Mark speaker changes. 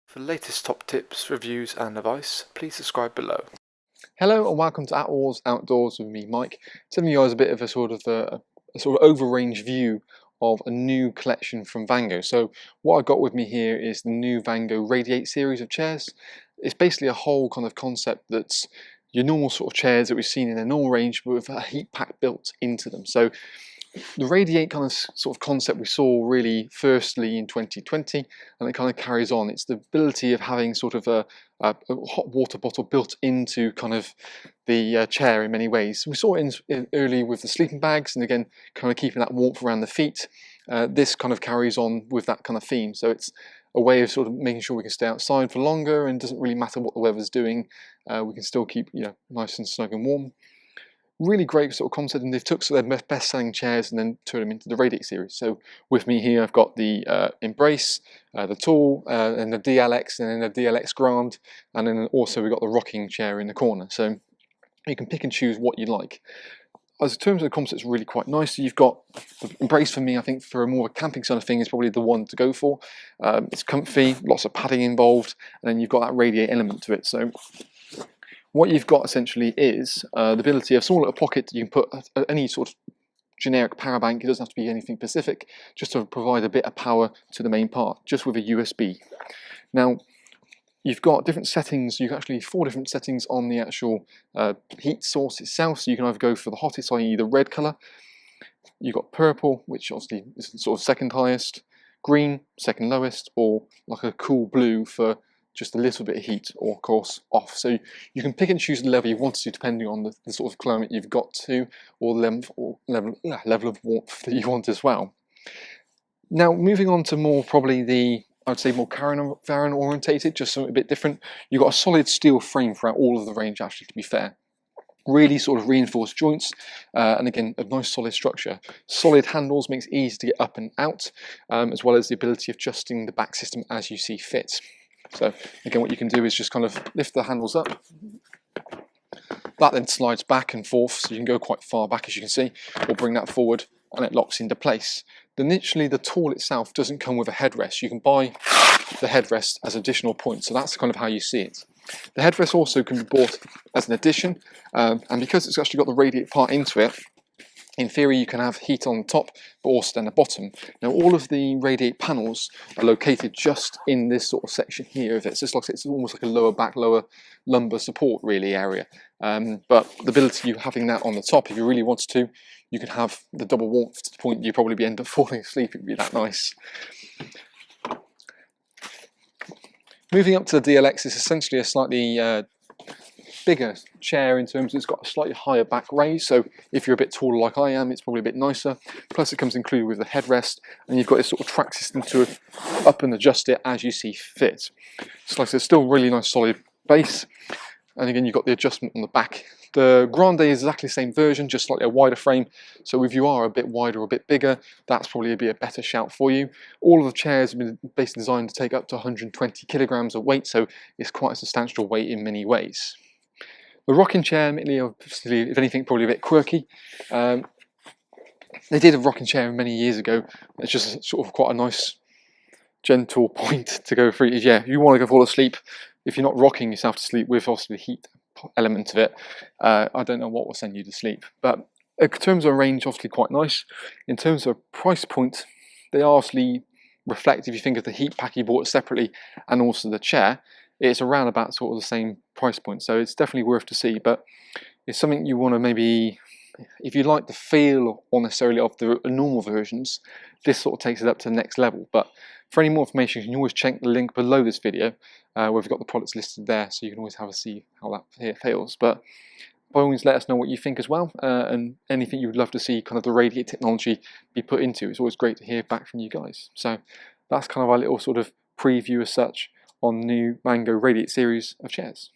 Speaker 1: For the latest top tips, reviews and advice, please subscribe below.
Speaker 2: Hello and welcome to Attwoolls Outdoors with me, Mike. Telling you guys a bit of a sort of over-range view of a new collection from Vango. So what I've got with me here is the new Vango Radiate series of chairs. It's basically a whole kind of concept that's your normal sort of chairs that we've seen in a normal range, but with a heat pack built into them. So the Radiate kind of sort of concept we saw really firstly in 2020, and it kind of carries on. It's the ability of having sort of a hot water bottle built into kind of the chair in many ways. We saw it early with the sleeping bags, and again kind of keeping that warmth around the feet. This kind of carries on with that kind of theme. So it's a way of sort of making sure we can stay outside for longer, and it doesn't really matter what the weather's doing. We can still keep, you know, nice and snug and warm. Really great sort of concept, and they've took their best-selling chairs and then turned them into the Radiate series. So with me here, I've got the Embrace, the Tall, and the DLX, and then the DLX Grand, and then also we've got the rocking chair in the corner. So you can pick and choose what you like. As in terms of the concept, it's really quite nice. So you've got the Embrace for me, I think for a more camping sort of thing is probably the one to go for. It's comfy, lots of padding involved, and then you've got that Radiate element to it. So what you've got essentially is the ability of a small little pocket. You can put any sort of generic power bank. It doesn't have to be anything specific, just to provide a bit of power to the main part, just with a USB. Now, you've got different settings. You've actually 4 different settings on the actual heat source itself. So you can either go for the hottest, i.e. the red colour. You've got purple, which obviously is sort of second highest, green, second lowest, or like a cool blue for just a little bit of heat, or of course off. So you can pick and choose the level you want to, depending on the sort of climate you've got to, or the level of warmth that you want as well. Now moving on to more probably the, I'd say more caravan orientated, just something a bit different. You've got a solid steel frame throughout all of the range, actually, to be fair. Really sort of reinforced joints, and again a nice solid structure. Solid handles makes it easy to get up and out, as well as the ability of adjusting the back system as you see fit. So again, what you can do is just kind of lift the handles up. That then slides back and forth, so you can go quite far back, as you can see, or bring that forward and it locks into place. Then literally the Tall itself doesn't come with a headrest. You can buy the headrest as additional points, so that's kind of how you see it. The headrest also can be bought as an addition, and because it's actually got the Radiate part into it, in theory you can have heat on the top, but also down the bottom. Now all of the Radiate panels are located just in this sort of section here of it. So it's almost like a lower back, lower lumbar support really area. But the ability of having that on the top, if you really wanted to, you could have the double warmth to the point you'd probably end up falling asleep. It'd be that nice. Moving up to the DLX, it's essentially a slightly bigger chair in terms of it's got a slightly higher back raise, so if you're a bit taller like I am, it's probably a bit nicer. Plus it comes included with the headrest, and you've got this sort of track system to up and adjust it as you see fit. So like I said, still really nice solid base, and again you've got the adjustment on the back. The Grande is exactly the same version, just slightly a wider frame, so if you are a bit wider or a bit bigger, that's probably be a better shout for you. All of the chairs have been basically designed to take up to 120 kilograms of weight, so it's quite a substantial weight in many ways. The rocking chair, admittedly, if anything, probably a bit quirky. They did a rocking chair many years ago. It's just sort of quite a nice, gentle point to go through. Yeah, if you want to go fall asleep, if you're not rocking yourself to sleep with obviously the heat element of it, I don't know what will send you to sleep. But in terms of range, obviously quite nice. In terms of price point, they obviously reflect, if you think of the heat pack you bought separately and also the chair, it's around about sort of the same price point, so it's definitely worth to see. But it's something you want to maybe, if you like the feel or necessarily of the normal versions, this sort of takes it up to the next level. But for any more information, you can always check the link below this video, where we've got the products listed there, so you can always have a see how that fails. But by all means, let us know what you think as well, and anything you would love to see kind of the Radiate technology be put into. It's always great to hear back from you guys. So that's kind of our little sort of preview as such on the new Vango Radiate series of chairs.